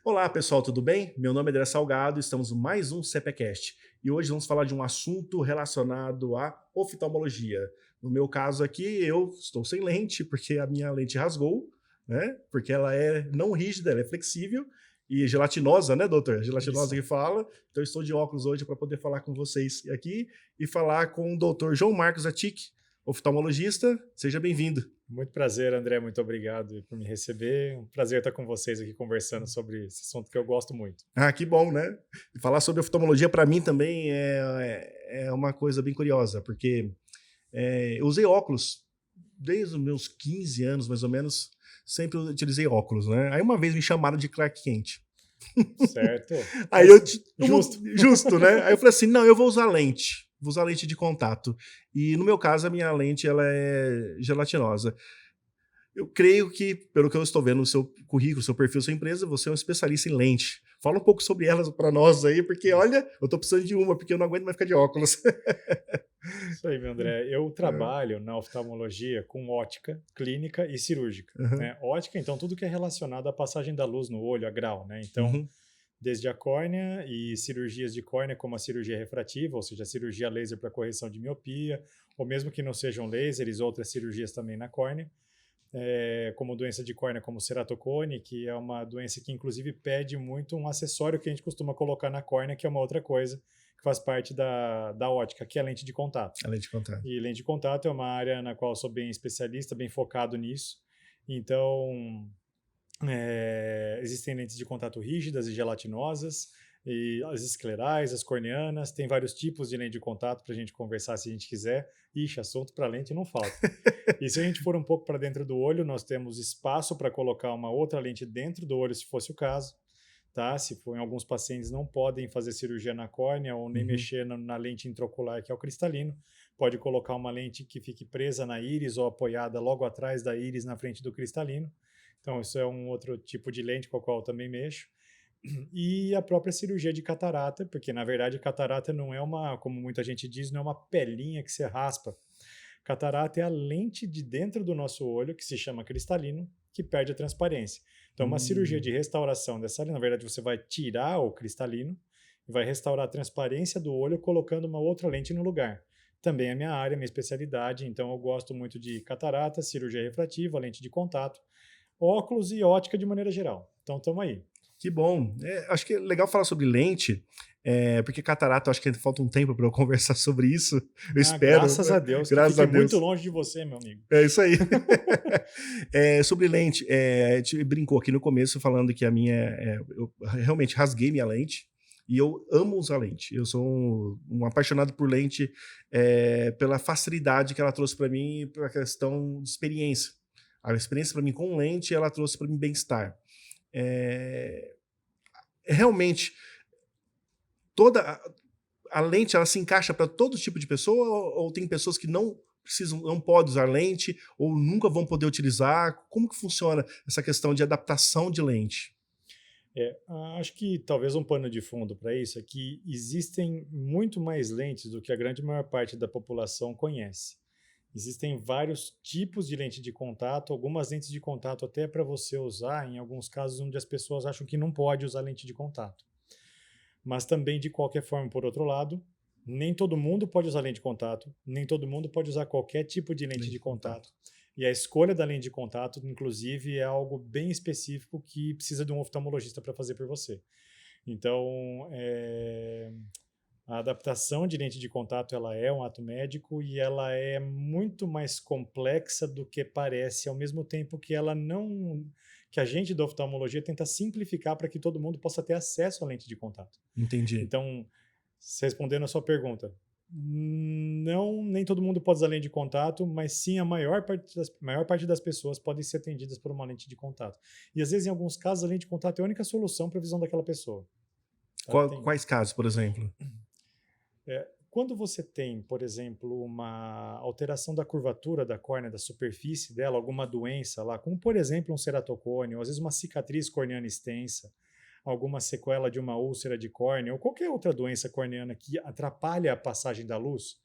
Olá, pessoal, tudo bem? Meu nome é André Salgado, estamos em mais um CPCast e hoje vamos falar de um assunto relacionado à oftalmologia. No meu caso aqui, eu estou sem lente porque a minha lente rasgou, né? Porque ela é não rígida, ela é flexível e gelatinosa, né, doutor? Gelatinosa Isso. que fala. Então, eu estou de óculos hoje para poder falar com vocês aqui e falar com o doutor João Marcos Atic, oftalmologista. Seja bem-vindo. Muito prazer, André. Muito obrigado por me receber. Um prazer estar com vocês aqui conversando sobre esse assunto que eu gosto muito. Ah, que bom, né? E falar sobre oftalmologia para mim também é uma coisa bem curiosa, porque eu usei óculos desde os meus 15 anos, mais ou menos, sempre utilizei óculos, né? Aí uma vez me chamaram de Clark Kent. Certo? Aí eu, Justo. justo, né? Aí eu falei assim, não, eu vou usar lente, vou usar lente de contato. E no meu caso, a minha lente ela é gelatinosa. Eu creio que, pelo que eu estou vendo no seu currículo, seu perfil, sua empresa, você é um especialista em lente. Fala um pouco sobre elas para nós aí, porque olha, eu estou precisando de uma, porque eu não aguento mais ficar de óculos. Isso aí, meu André. Eu trabalho na oftalmologia com ótica, clínica e cirúrgica. Uhum, Né? Ótica, então, tudo que é relacionado à passagem da luz no olho, a grau. Né? Então, uhum, desde a córnea e cirurgias de córnea, como a cirurgia refrativa, ou seja, a cirurgia laser para correção de miopia, ou mesmo que não sejam lasers, outras cirurgias também na córnea. Como doença de córnea, como ceratocone, que é uma doença que inclusive pede muito um acessório que a gente costuma colocar na córnea, que é uma outra coisa que faz parte da ótica, que é a lente de contato. além de contar. E lente de contato é uma área na qual eu sou bem especialista, bem focado nisso. Então, existem lentes de contato rígidas e gelatinosas, e as esclerais, as corneanas, tem vários tipos de lente de contato para a gente conversar se a gente quiser. Ixi, assunto para lente não falta. E se a gente for um pouco para dentro do olho, nós temos espaço para colocar uma outra lente dentro do olho, se fosse o caso. Tá? Se for em alguns pacientes não podem fazer cirurgia na córnea ou nem Uhum. mexer na lente intraocular, que é o cristalino. Pode colocar uma lente que fique presa na íris ou apoiada logo atrás da íris na frente do cristalino. Então, isso é um outro tipo de lente com a qual eu também mexo. E a própria cirurgia de catarata, porque na verdade catarata não é uma, como muita gente diz, não é uma pelinha que você raspa. Catarata é a lente de dentro do nosso olho, que se chama cristalino, que perde a transparência. Então, uma cirurgia Hum. de restauração dessa lente, na verdade, você vai tirar o cristalino e vai restaurar a transparência do olho colocando uma outra lente no lugar. Também é minha área, minha especialidade, então eu gosto muito de catarata, cirurgia refrativa, lente de contato, óculos e ótica de maneira geral. Então, estamos aí. Que bom. Acho que é legal falar sobre lente, porque catarata, eu acho que ainda falta um tempo para eu conversar sobre isso. Eu Ah, espero, graças né? a Deus, que Graças a fique muito Deus. longe de você, meu amigo. É isso aí. Sobre lente, a gente brincou aqui no começo falando que a minha. Eu realmente rasguei minha lente e eu amo usar lente. Eu sou um apaixonado por lente pela facilidade que ela trouxe para mim e pela questão de experiência. A experiência para mim com lente, ela trouxe para mim bem-estar. É, realmente, toda a lente ela se encaixa para todo tipo de pessoa ou tem pessoas que não precisam, não podem usar lente ou nunca vão poder utilizar? Como que funciona essa questão de adaptação de lente? Acho que talvez um pano de fundo para isso é que existem muito mais lentes do que a grande maior parte da população conhece. Existem vários tipos de lente de contato, algumas lentes de contato até para você usar, em alguns casos onde as pessoas acham que não pode usar lente de contato. Mas também, de qualquer forma, por outro lado, nem todo mundo pode usar lente de contato, nem todo mundo pode usar qualquer tipo de lente Lente de de contato. contato. E a escolha da lente de contato, inclusive, é algo bem específico que precisa de um oftalmologista para fazer por você. Então, a adaptação de lente de contato ela é um ato médico e ela é muito mais complexa do que parece, ao mesmo tempo que ela não, que a gente da oftalmologia tenta simplificar para que todo mundo possa ter acesso à lente de contato. Entendi. Então, respondendo a sua pergunta, não, nem todo mundo pode usar lente de contato, mas sim a maior parte das pessoas podem ser atendidas por uma lente de contato. E às vezes, em alguns casos, a lente de contato é a única solução para a visão daquela pessoa. Tá? Quais casos, por exemplo? Quando você tem, por exemplo, uma alteração da curvatura da córnea, da superfície dela, alguma doença lá, como por exemplo um ceratocone, ou às vezes uma cicatriz corneana extensa, alguma sequela de uma úlcera de córnea, ou qualquer outra doença corneana que atrapalha a passagem da luz,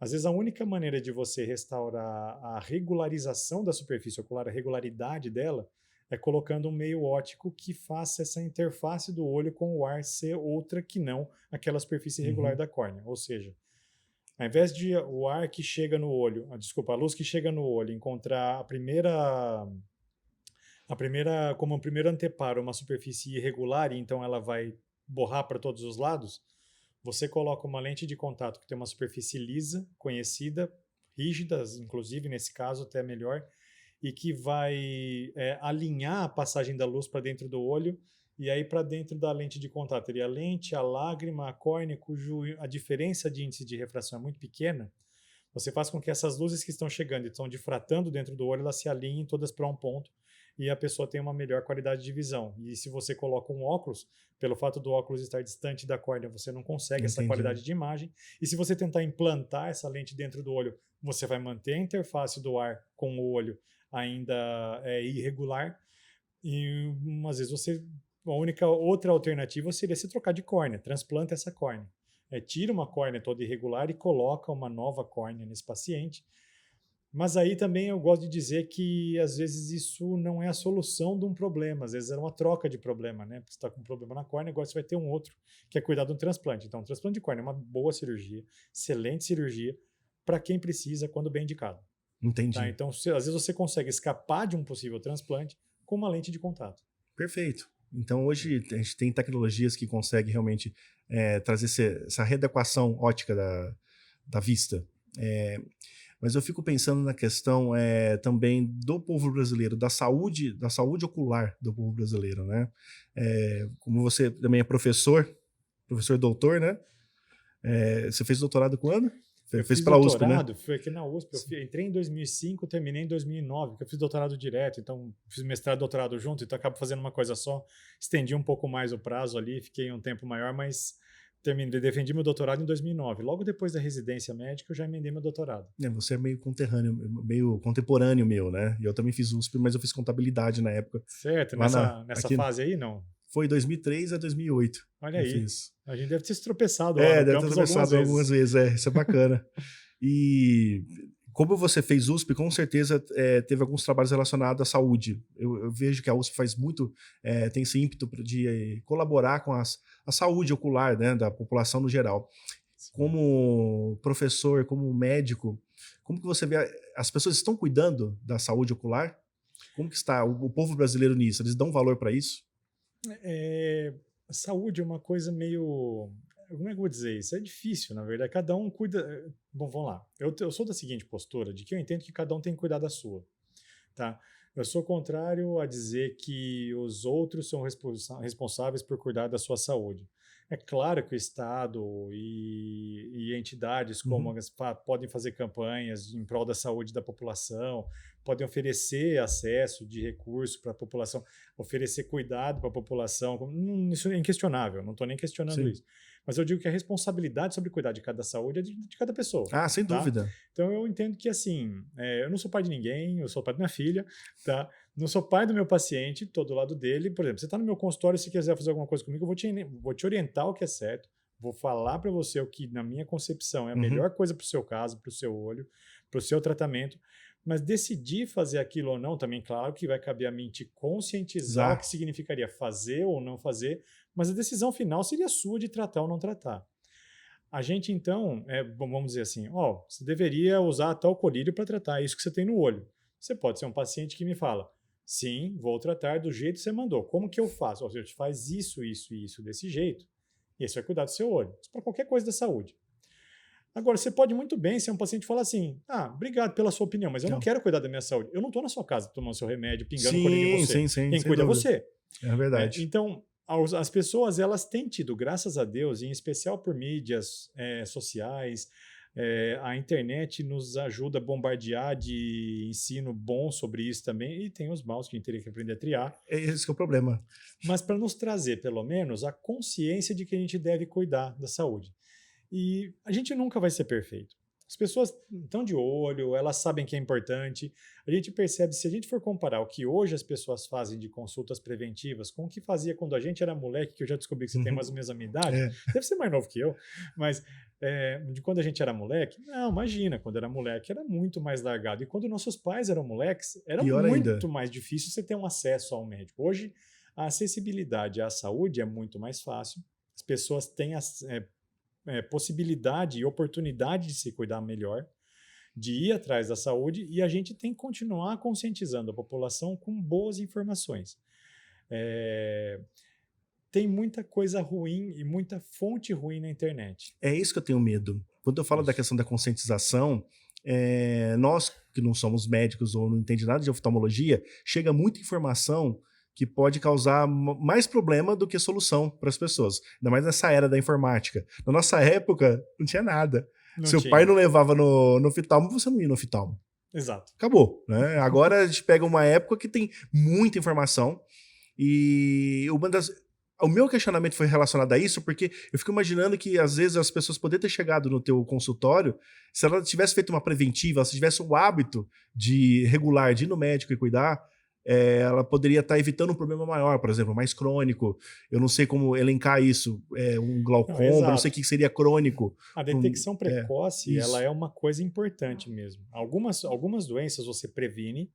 às vezes a única maneira de você restaurar a regularização da superfície ocular, a regularidade dela, é colocando um meio óptico que faça essa interface do olho com o ar ser outra que não aquela superfície irregular da córnea. Ou seja, ao invés de o ar que chega no olho, a luz que chega no olho encontrar como um primeiro anteparo, uma superfície irregular, e então ela vai borrar para todos os lados, você coloca uma lente de contato que tem uma superfície lisa, conhecida, rígida, inclusive nesse caso até melhor, e que vai alinhar a passagem da luz para dentro do olho e aí para dentro da lente de contato. Teria a lente, a lágrima, a córnea, a diferença de índice de refração é muito pequena. Você faz com que essas luzes que estão chegando e estão difratando dentro do olho, elas se alinhem todas para um ponto e a pessoa tem uma melhor qualidade de visão. E se você coloca um óculos, pelo fato do óculos estar distante da córnea, você não consegue essa qualidade de imagem. E se você tentar implantar essa lente dentro do olho, você vai manter a interface do ar com o olho ainda irregular. E às vezes a única outra alternativa seria se trocar de córnea, transplanta essa córnea. Tira uma córnea toda irregular e coloca uma nova córnea nesse paciente. Mas aí também eu gosto de dizer que às vezes isso não é a solução de um problema, às vezes é uma troca de problema, né? Porque você está com um problema na córnea, agora você vai ter um outro, que é cuidar de um transplante. Então, um transplante de córnea é uma boa cirurgia, excelente cirurgia, para quem precisa, quando bem indicado. Entendi. Tá? Então, às vezes você consegue escapar de um possível transplante com uma lente de contato. Perfeito. Então, hoje a gente tem tecnologias que conseguem realmente trazer essa readequação ótica da vista. Mas eu fico pensando na questão também do povo brasileiro, da saúde ocular do povo brasileiro, né? Como você também é professor doutor, né? Você fez doutorado quando? Eu fez fiz pela doutorado, USP, né? foi aqui na USP. Eu entrei em 2005, terminei em 2009, porque eu fiz doutorado direto, então fiz mestrado e doutorado junto, então acabo fazendo uma coisa só. Estendi um pouco mais o prazo ali, fiquei um tempo maior, mas defendi meu doutorado em 2009. Logo depois da residência médica, eu já emendei meu doutorado. Você é meio contemporâneo meu, né? E eu também fiz USP, mas eu fiz contabilidade na época. Certo, nessa fase aí, não? Foi 2003 a 2008. Olha aí, a gente deve ter se tropeçado lá deve ter tropeçado algumas vezes. Isso é bacana. E como você fez USP, com certeza teve alguns trabalhos relacionados à saúde. Eu vejo que a USP faz muito, tem esse ímpeto de colaborar com a saúde ocular, né, da população no geral. Como professor, como médico, como que você vê, as pessoas estão cuidando da saúde ocular? Como que está o povo brasileiro nisso? Eles dão valor para isso? Saúde é uma coisa meio... Como é que eu vou dizer isso? É difícil, na verdade. Cada um cuida... Bom, vamos lá. Eu sou da seguinte postura, de que eu entendo que cada um tem que cuidar da sua. Tá? Eu sou contrário a dizer que os outros são responsáveis por cuidar da sua saúde. É claro que o Estado e entidades como podem fazer campanhas em prol da saúde da população, podem oferecer acesso de recursos para a população, oferecer cuidado para a população. Isso é inquestionável, não estou nem questionando isso. Mas eu digo que a responsabilidade sobre cuidar de cada saúde é de cada pessoa. Ah, sem dúvida. Então eu entendo que assim, eu não sou pai de ninguém, eu sou pai da minha filha, tá? Não sou pai do meu paciente, estou do lado dele. Por exemplo, você está no meu consultório, se quiser fazer alguma coisa comigo, eu vou te orientar o que é certo, vou falar para você o que, na minha concepção, é a melhor coisa para o seu caso, para o seu olho, para o seu tratamento. Mas decidir fazer aquilo ou não, também, claro que vai caber a mim te conscientizar o que significaria fazer ou não fazer, mas a decisão final seria sua de tratar ou não tratar. A gente, então, vamos dizer assim, você deveria usar tal colírio para tratar isso que você tem no olho. Você pode ser um paciente que me fala, sim, vou tratar do jeito que você mandou. Como que eu faço? Você faz isso, isso e isso desse jeito, e você vai cuidar do seu olho. Isso para qualquer coisa da saúde. Agora, você pode muito bem ser um paciente e falar assim, obrigado pela sua opinião, mas eu não quero cuidar da minha saúde. Eu não estou na sua casa tomando seu remédio, pingando colírio em você. Sim, quem cuida é você. É verdade. Então, as pessoas, elas têm tido, graças a Deus, em especial por mídias sociais, a internet nos ajuda a bombardear de ensino bom sobre isso também, e tem os maus que a gente teria que aprender a triar. Esse que é o problema. Mas para nos trazer, pelo menos, a consciência de que a gente deve cuidar da saúde. E a gente nunca vai ser perfeito. As pessoas estão de olho, elas sabem que é importante. A gente percebe, se a gente for comparar o que hoje as pessoas fazem de consultas preventivas com o que fazia quando a gente era moleque, que eu já descobri que você tem mais ou menos a minha idade, É. deve ser mais novo que eu, mas de quando a gente era moleque, não, imagina, quando era moleque era muito mais largado. E quando nossos pais eram moleques, era Pior ainda. muito mais difícil você ter um acesso ao médico. Hoje, a acessibilidade à saúde é muito mais fácil. As pessoas têm possibilidade e oportunidade de se cuidar melhor, de ir atrás da saúde, e a gente tem que continuar conscientizando a população com boas informações. Tem muita coisa ruim e muita fonte ruim na internet. É isso que eu tenho medo. Quando eu falo da questão da conscientização, nós que não somos médicos ou não entendemos nada de oftalmologia, chega muita informação que pode causar mais problema do que solução para as pessoas. Ainda mais nessa era da informática. Na nossa época, não tinha nada. Seu pai não levava no oftalmo, você não ia no oftalmo. Exato. Acabou, né? Agora a gente pega uma época que tem muita informação e o meu questionamento foi relacionado a isso, porque eu fico imaginando que às vezes as pessoas poderiam ter chegado no teu consultório, se ela tivesse feito uma preventiva, se tivesse o hábito de regular, de ir no médico e cuidar, ela poderia estar evitando um problema maior, por exemplo, mais crônico. Eu não sei como elencar isso, um glaucoma, não sei o que seria crônico. A detecção precoce, ela é uma coisa importante mesmo. Algumas doenças você previne,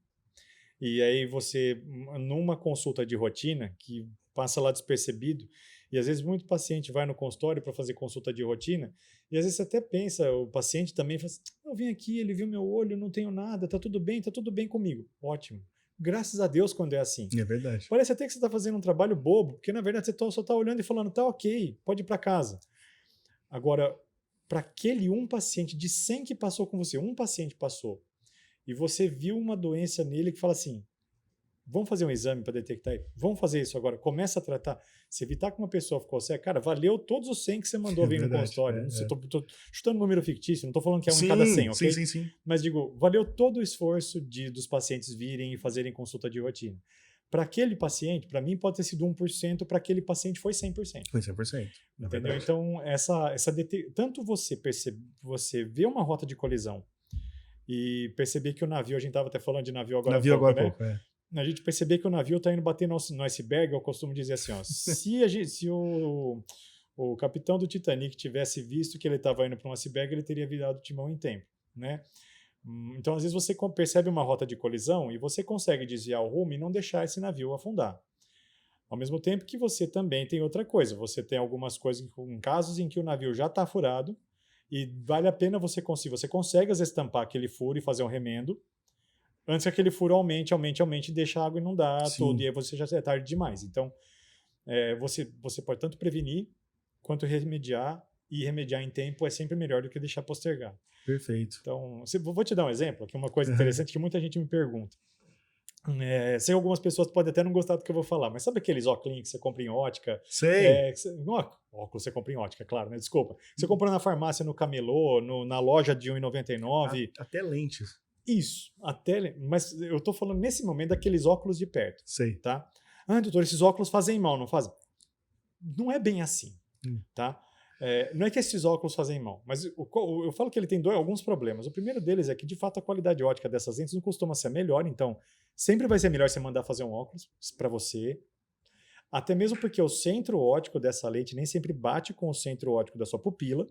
e aí você, numa consulta de rotina, que passa lá despercebido, e às vezes muito paciente vai no consultório para fazer consulta de rotina, e às vezes você até pensa, o paciente também fala assim, eu vim aqui, ele viu meu olho, não tenho nada, tá tudo bem comigo. Ótimo. Graças a Deus quando é assim. É verdade. Parece até que você está fazendo um trabalho bobo, porque na verdade você só está olhando e falando, tá ok, pode ir para casa. Agora, para aquele paciente de 100 que passou com você, um paciente passou, e você viu uma doença nele que fala assim, vamos fazer um exame para detectar, vamos fazer isso agora, começa a tratar. Se evitar que uma pessoa ficou cega, cara, valeu todos os 100 que você mandou vir no consultório. Tô chutando um número fictício, não estou falando que é um em cada 100, ok? Sim. Mas digo, valeu todo o esforço dos pacientes virem e fazerem consulta de rotina. Para aquele paciente, para mim pode ter sido 1%, para aquele paciente foi 100%. Foi 100%. Entendeu? Então, tanto você vê uma rota de colisão e perceber que o navio, a gente estava até falando de navio agora há pouco, né? A gente perceber que o navio está indo bater no iceberg, eu costumo dizer assim, ó, se o capitão do Titanic tivesse visto que ele estava indo para um iceberg, ele teria virado o timão em tempo, né? Então, às vezes você percebe uma rota de colisão e você consegue desviar o rumo e não deixar esse navio afundar. Ao mesmo tempo que você também tem outra coisa, você tem algumas coisas, em casos em que o navio já está furado e vale a pena você consegue às vezes tampar aquele furo e fazer um remendo, antes que aquele furo aumente e deixa a água inundar tudo, e aí você já é tarde demais. Então, você pode tanto prevenir quanto remediar, e remediar em tempo é sempre melhor do que deixar postergar. Perfeito. Então, vou te dar um exemplo, aqui uma coisa interessante que muita gente me pergunta. Sei algumas pessoas podem até não gostar do que eu vou falar, mas sabe aqueles óculos que você compra em ótica? Sei. Óculos você compra em ótica, claro, né? Desculpa. Você compra na farmácia, no camelô, na loja de R$1,99. Até lentes. Isso, mas eu estou falando nesse momento daqueles óculos de perto. Sei. Tá? Doutor, esses óculos fazem mal, não fazem? Não é bem assim, tá? Não é que esses óculos fazem mal, mas eu falo que ele tem alguns problemas. O primeiro deles é que, de fato, a qualidade óptica dessas lentes não costuma ser a melhor, então sempre vai ser melhor você mandar fazer um óculos para você, até mesmo porque o centro óptico dessa lente nem sempre bate com o centro óptico da sua pupila.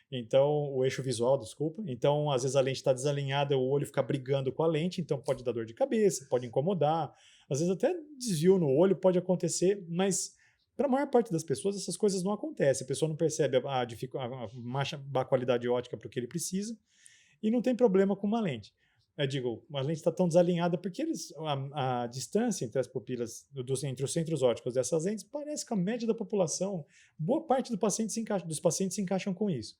Então, o eixo visual, desculpa. Então, às vezes a lente está desalinhada, o olho fica brigando com a lente, então pode dar dor de cabeça, pode incomodar. Às vezes até desvio no olho pode acontecer, mas para a maior parte das pessoas essas coisas não acontecem. A pessoa não percebe a qualidade óptica para o que ele precisa e não tem problema com uma lente. A lente está tão desalinhada porque a distância entre as pupilas, entre os centros ópticos dessas lentes, parece que a média da população, boa parte dos pacientes se encaixam com isso.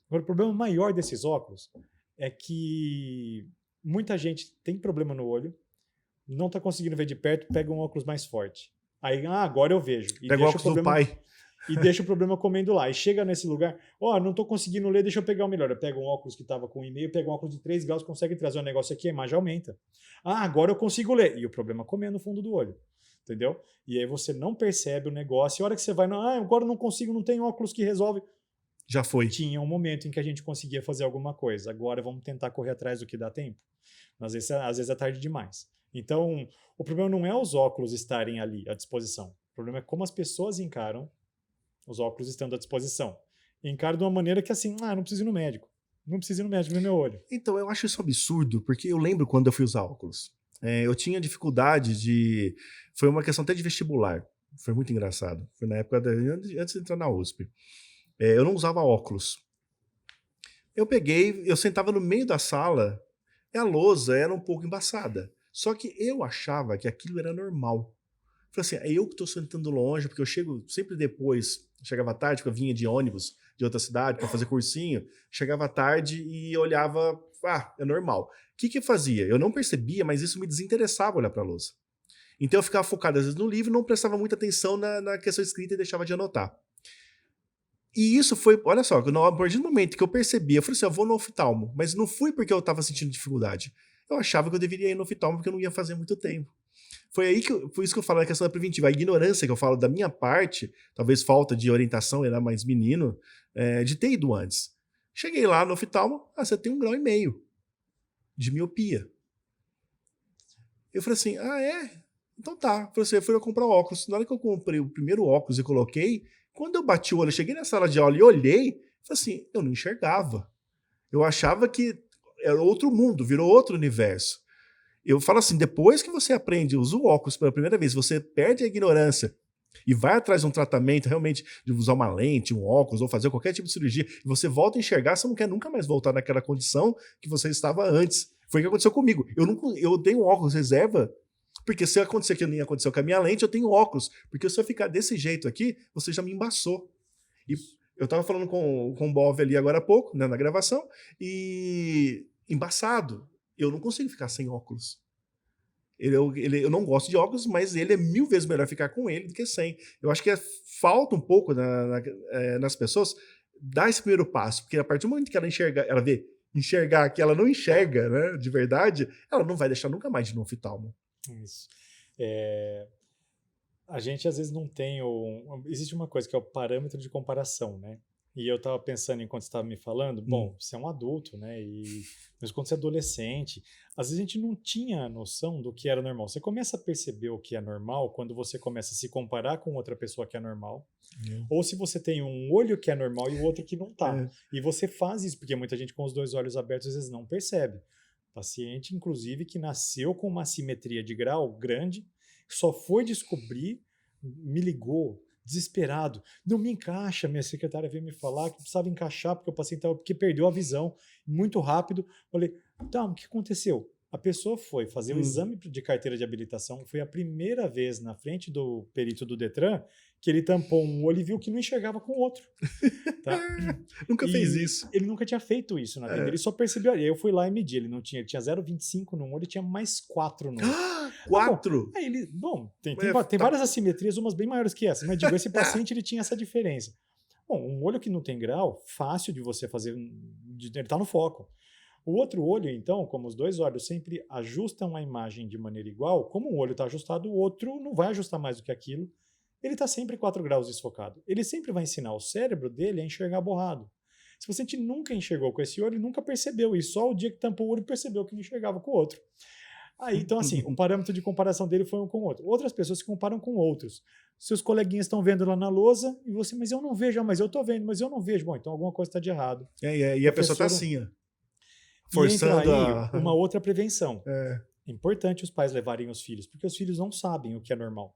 Agora, o problema maior desses óculos é que muita gente tem problema no olho, não está conseguindo ver de perto, pega um óculos mais forte. Aí, agora eu vejo. Pega o óculos do pai. E deixa o problema comendo lá. E chega nesse lugar, não estou conseguindo ler, deixa eu pegar o melhor. Eu pego um óculos que estava com 1,5, pego um óculos de 3 graus, consegue trazer um negócio aqui, a imagem aumenta. Agora eu consigo ler. E o problema comendo no fundo do olho. Entendeu? E aí você não percebe o negócio. E a hora que você vai, agora eu não consigo, não tem óculos que resolve. Já foi. Tinha um momento em que a gente conseguia fazer alguma coisa. Agora vamos tentar correr atrás do que dá tempo. Às vezes é tarde demais. Então, o problema não é os óculos estarem ali à disposição. O problema é como as pessoas encaram os óculos estando à disposição. Encaram de uma maneira que assim, não preciso ir no médico. Não preciso ir no médico ver meu olho. Então, eu acho isso absurdo, porque eu lembro quando eu fui usar óculos. Eu tinha dificuldade de... Foi uma questão até de vestibular. Foi muito engraçado. Foi na época, antes de entrar na USP. Eu não usava óculos. Eu sentava no meio da sala, e a lousa era um pouco embaçada. Só que eu achava que aquilo era normal. Falei assim, é eu que estou sentando longe, porque eu chego sempre depois, chegava tarde, porque eu vinha de ônibus de outra cidade para fazer cursinho, chegava tarde e olhava, é normal. O que eu fazia? Eu não percebia, mas isso me desinteressava olhar para a lousa. Então eu ficava focado às vezes no livro, não prestava muita atenção na questão escrita e deixava de anotar. E isso foi, olha só, a partir do momento que eu percebi, eu falei assim, eu vou no oftalmo, mas não fui porque eu estava sentindo dificuldade. Eu achava que eu deveria ir no oftalmo porque eu não ia fazer muito tempo. Foi isso que eu falo na questão da preventiva. A ignorância que eu falo da minha parte, talvez falta de orientação, era mais menino, de ter ido antes. Cheguei lá no oftalmo, você tem 1,5 grau de miopia. Eu falei assim, é? Então tá. Eu falei assim, eu fui comprar óculos. Na hora que eu comprei o primeiro óculos e coloquei, quando eu bati o olho, eu cheguei na sala de aula e olhei, falei assim, eu não enxergava. Eu achava que era outro mundo, virou outro universo. Eu falo assim, depois que você aprende, usa o óculos pela primeira vez, você perde a ignorância e vai atrás de um tratamento, realmente, de usar uma lente, um óculos, ou fazer qualquer tipo de cirurgia, e você volta a enxergar, você não quer nunca mais voltar naquela condição que você estava antes. Foi o que aconteceu comigo. Eu tenho óculos reserva, porque se acontecer que nem aconteceu com a minha lente, eu tenho óculos. Porque se eu ficar desse jeito aqui, você já me embaçou. E eu tava falando com o Bov ali agora há pouco, né, na gravação, e embaçado. Eu não consigo ficar sem óculos. Eu não gosto de óculos, mas ele é 1000 vezes melhor ficar com ele do que sem. Eu acho que falta um pouco nas pessoas dar esse primeiro passo, porque a partir do momento que ela vê enxergar que ela não enxerga, né, de verdade, ela não vai deixar nunca mais de ir no oftalmo. Isso. A gente às vezes não tem existe uma coisa que é o parâmetro de comparação, né? E eu estava pensando enquanto você estava me falando, bom, você é um adulto, né? Mas quando você é adolescente, às vezes a gente não tinha noção do que era normal. Você começa a perceber o que é normal quando você começa a se comparar com outra pessoa que é normal, ou se você tem um olho que é normal e o outro que não tá. E você faz isso, porque muita gente com os 2 olhos abertos às vezes não percebe. Paciente, inclusive, que nasceu com uma assimetria de grau grande, só foi descobrir, me ligou, desesperado. Não me encaixa, minha secretária veio me falar que precisava encaixar porque o paciente estava porque perdeu a visão muito rápido. Falei, tá, o que aconteceu? A pessoa foi fazer o exame de carteira de habilitação, foi a primeira vez na frente do perito do Detran que ele tampou um olho e viu que não enxergava com o outro. Tá? Nunca fez isso. Ele nunca tinha feito isso na vida. Ele só percebeu. Aí eu fui lá e medi. Ele tinha 0,25 no olho e tinha mais 4 no olho. 4? Aí ele, tem várias assimetrias, umas bem maiores que essa, mas digo, esse paciente ele tinha essa diferença. Bom, um olho que não tem grau, fácil de você fazer, ele está no foco. O outro olho, então, como os 2 olhos sempre ajustam a imagem de maneira igual, como um olho está ajustado, o outro não vai ajustar mais do que aquilo, ele está sempre 4 graus desfocado. Ele sempre vai ensinar o cérebro dele a enxergar borrado. Se o paciente nunca enxergou com esse olho, nunca percebeu, e só o dia que tampou o olho percebeu que não enxergava com o outro. Aí, então, assim, o parâmetro de comparação dele foi um com o outro. Outras pessoas se comparam com outros. Seus coleguinhas estão vendo lá na lousa, e você, mas eu não vejo, mas eu estou vendo, mas eu não vejo. Bom, então alguma coisa está de errado. E a pessoa está assim, ó. Forçando uma outra prevenção. É importante os pais levarem os filhos, porque os filhos não sabem o que é normal.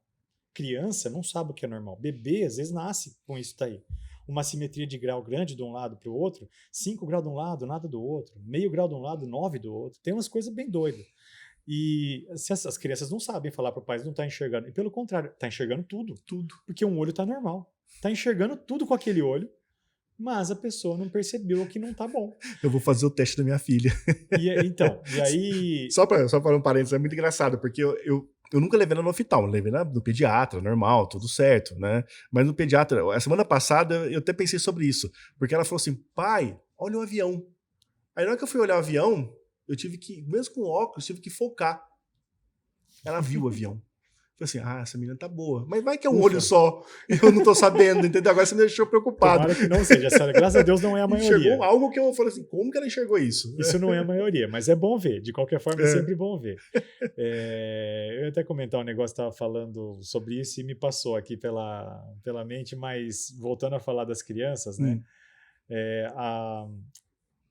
Criança não sabe o que é normal. Bebê, às vezes, nasce com isso daí. Uma simetria de grau grande de um lado para o outro, 5 graus de um lado, nada do outro, meio grau de um lado, 9 do outro. Tem umas coisas bem doidas. E se as crianças não sabem falar para o pai, não está enxergando. E pelo contrário, está enxergando tudo. Tudo. Porque um olho está normal. Está enxergando tudo com aquele olho, mas a pessoa não percebeu que não está bom. Eu vou fazer o teste da minha filha. E aí... Só para um parênteses, é muito engraçado, porque eu nunca levei ela no oftalmo, levei no pediatra, normal, tudo certo, né? Mas no pediatra, a semana passada, eu até pensei sobre isso, porque ela falou assim, pai, olha o avião. Aí na hora que eu fui olhar o avião, eu tive que, mesmo com óculos, tive que focar. Ela viu o avião. Falei assim, essa menina tá boa. Mas vai que é um Ufa. olho só. Eu não tô sabendo, entendeu? Agora você me deixou preocupado. Tomara que não seja. Graças a Deus não é a maioria. Enxergou algo que eu falei assim, como que ela enxergou isso? Isso não é a maioria, mas é bom ver. De qualquer forma, é sempre bom ver. Eu ia até comentar um negócio, estava falando sobre isso e me passou aqui pela mente, mas voltando a falar das crianças, né?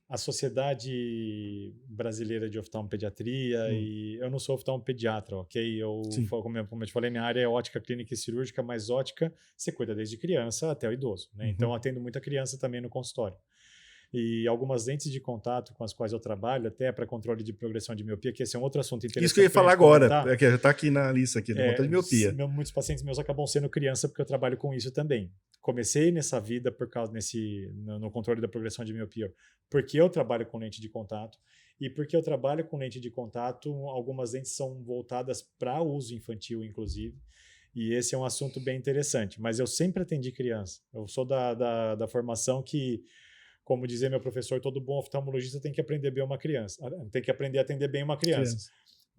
A Sociedade Brasileira de Oftalmopediatria, e eu não sou oftalmopediatra, ok? Como eu te falei, minha área é ótica clínica e cirúrgica, mas ótica você cuida desde criança até o idoso, né? Então, eu atendo muita criança também no consultório. E algumas lentes de contato com as quais eu trabalho, até para controle de progressão de miopia, que esse é um outro assunto interessante. Isso que eu ia falar agora, que já está aqui na lista aqui, conta de miopia. Muitos pacientes meus acabam sendo criança porque eu trabalho com isso também. Comecei nessa vida por causa no controle da progressão de miopia, porque eu trabalho com lente de contato e porque eu trabalho com lente de contato, algumas lentes são voltadas para uso infantil, inclusive. E esse é um assunto bem interessante. Mas eu sempre atendi criança. Eu sou da formação que, como dizia meu professor, todo bom oftalmologista tem que aprender bem uma criança. Tem que aprender a atender bem uma criança.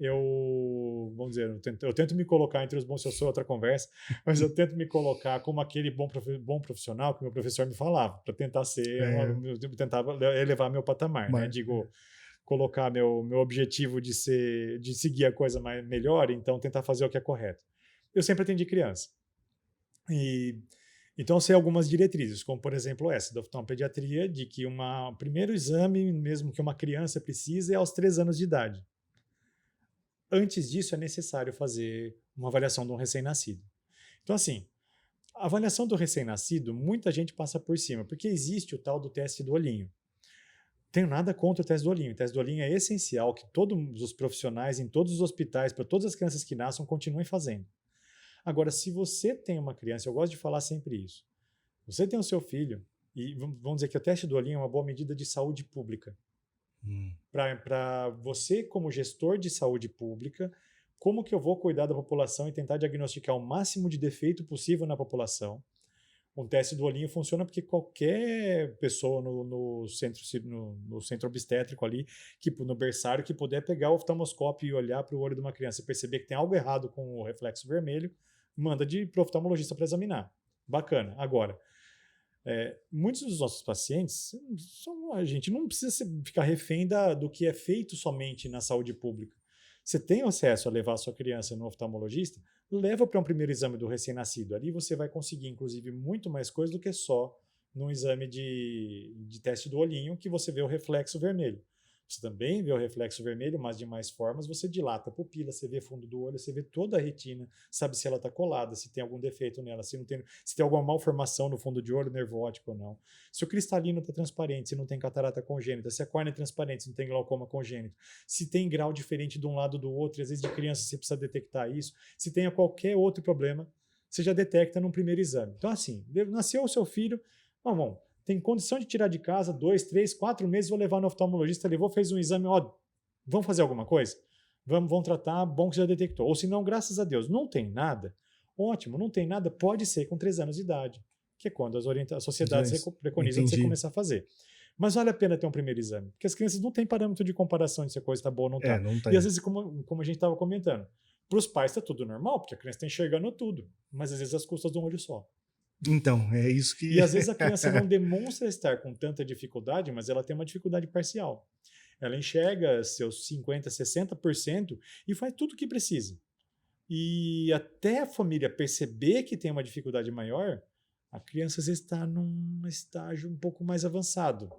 Vamos dizer, eu tento me colocar entre os bons, se eu sou outra conversa, mas eu tento me colocar como aquele bom profissional que meu professor me falava, para tentar tentava elevar meu patamar, né? Digo, colocar meu objetivo de seguir a coisa melhor, então tentar fazer o que é correto. Eu sempre atendi criança. Então, sei algumas diretrizes, como, por exemplo, essa da oftalmopediatria, de que o primeiro exame, mesmo que uma criança precise, é aos 3 anos de idade. Antes disso, é necessário fazer uma avaliação de um recém-nascido. Então, assim, a avaliação do recém-nascido, muita gente passa por cima, porque existe o tal do teste do olhinho. Tenho nada contra o teste do olhinho. O teste do olhinho é essencial que todos os profissionais, em todos os hospitais, para todas as crianças que nasçam, continuem fazendo. Agora, se você tem uma criança, eu gosto de falar sempre isso, você tem o seu filho, e vamos dizer que o teste do olhinho é uma boa medida de saúde pública. Para você, como gestor de saúde pública, como que eu vou cuidar da população e tentar diagnosticar o máximo de defeito possível na população? Um teste do olhinho funciona porque qualquer pessoa no centro obstétrico ali, no berçário, que puder pegar o oftalmoscópio e olhar para o olho de uma criança e perceber que tem algo errado com o reflexo vermelho, manda para o oftalmologista para examinar. Bacana. Agora, muitos dos nossos pacientes, a gente não precisa ficar refém do que é feito somente na saúde pública. Você tem acesso a levar a sua criança no oftalmologista, leva para um primeiro exame do recém-nascido. Ali você vai conseguir, inclusive, muito mais coisa do que só num exame de teste do olhinho, que você vê o reflexo vermelho. Você também vê o reflexo vermelho, mas de mais formas. Você dilata a pupila, você vê fundo do olho, você vê toda a retina, sabe se ela está colada, se tem algum defeito nela, se tem alguma malformação no fundo de olho, nervo óptico ou não. Se o cristalino está transparente, se não tem catarata congênita, se a córnea é transparente, se não tem glaucoma congênito, se tem grau diferente de um lado do outro, e às vezes de criança você precisa detectar isso, se tem qualquer outro problema, você já detecta num primeiro exame. Então, assim, nasceu o seu filho, vamos, tem condição de tirar de casa 2, 3, 4 meses, vou levar no oftalmologista, levou, fez um exame, vamos fazer alguma coisa? Vamos tratar, bom que já detectou. Ou se não, graças a Deus, não tem nada, ótimo, não tem nada, pode ser com 3 anos de idade, que é quando as sociedades preconizam de você começar a fazer. Mas vale a pena ter um primeiro exame, porque as crianças não têm parâmetro de comparação de se a coisa está boa ou não está. E às vezes, como a gente estava comentando, para os pais está tudo normal, porque a criança está enxergando tudo, mas às vezes às custas de um olho só. Então, é isso que... E às vezes a criança não demonstra estar com tanta dificuldade, mas ela tem uma dificuldade parcial. Ela enxerga seus 50%, 60% e faz tudo o que precisa. E até a família perceber que tem uma dificuldade maior, a criança às vezes está num estágio um pouco mais avançado.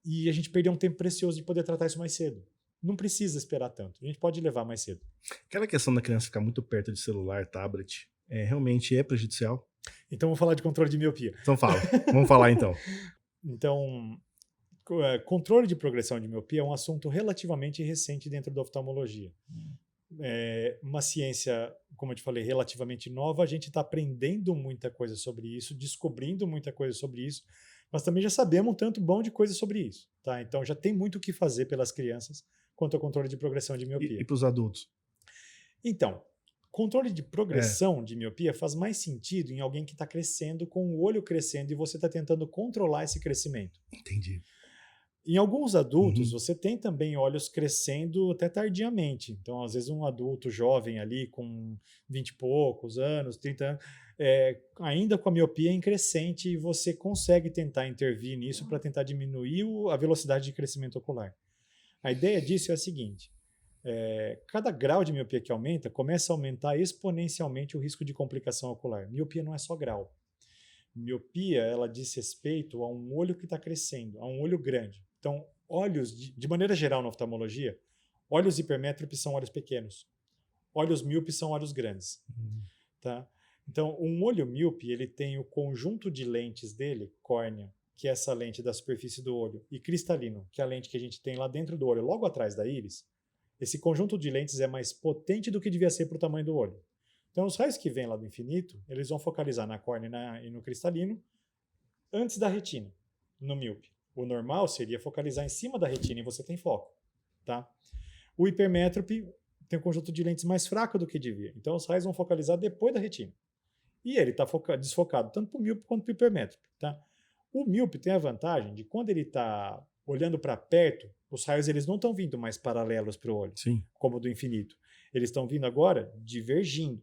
E a gente perdeu um tempo precioso de poder tratar isso mais cedo. Não precisa esperar tanto. A gente pode levar mais cedo. Aquela questão da criança ficar muito perto de celular, tablet, realmente é prejudicial? Então, vamos falar de controle de miopia. Então fala. Vamos falar então. Então, controle de progressão de miopia é um assunto relativamente recente dentro da oftalmologia. É uma ciência, como eu te falei, relativamente nova. A gente está aprendendo muita coisa sobre isso, descobrindo muita coisa sobre isso, mas também já sabemos um tanto bom de coisa sobre isso. Tá? Então, já tem muito o que fazer pelas crianças quanto ao controle de progressão de miopia. E para os adultos? Então, controle de progressão de miopia faz mais sentido em alguém que está crescendo, com o olho crescendo, e você está tentando controlar esse crescimento. Entendi. Em alguns adultos, Uhum. você tem também olhos crescendo até tardiamente. Então, às vezes, um adulto jovem ali, com 20 e poucos anos, 30 anos, ainda com a miopia em crescente, e você consegue tentar intervir nisso para tentar diminuir a velocidade de crescimento ocular. A ideia disso é a seguinte: cada grau de miopia que aumenta, começa a aumentar exponencialmente o risco de complicação ocular. Miopia não é só grau. Miopia, ela diz respeito a um olho que está crescendo, a um olho grande. Então, olhos, de maneira geral na oftalmologia, olhos hipermétropes são olhos pequenos. Olhos míopes são olhos grandes. Uhum. Tá? Então, um olho míope, ele tem o conjunto de lentes dele, córnea, que é essa lente da superfície do olho, e cristalino, que é a lente que a gente tem lá dentro do olho, logo atrás da íris. Esse conjunto de lentes é mais potente do que devia ser para o tamanho do olho. Então, os raios que vêm lá do infinito, eles vão focalizar na córnea e no cristalino antes da retina, no míope. O normal seria focalizar em cima da retina e você tem foco. Tá? O hipermétrope tem um conjunto de lentes mais fraco do que devia. Então, os raios vão focalizar depois da retina. E ele está desfocado tanto para o míope quanto para o hipermétrope. Tá? O míope tem a vantagem de, quando ele está olhando para perto, os raios eles não estão vindo mais paralelos para o olho, Sim. como do infinito. Eles estão vindo agora divergindo.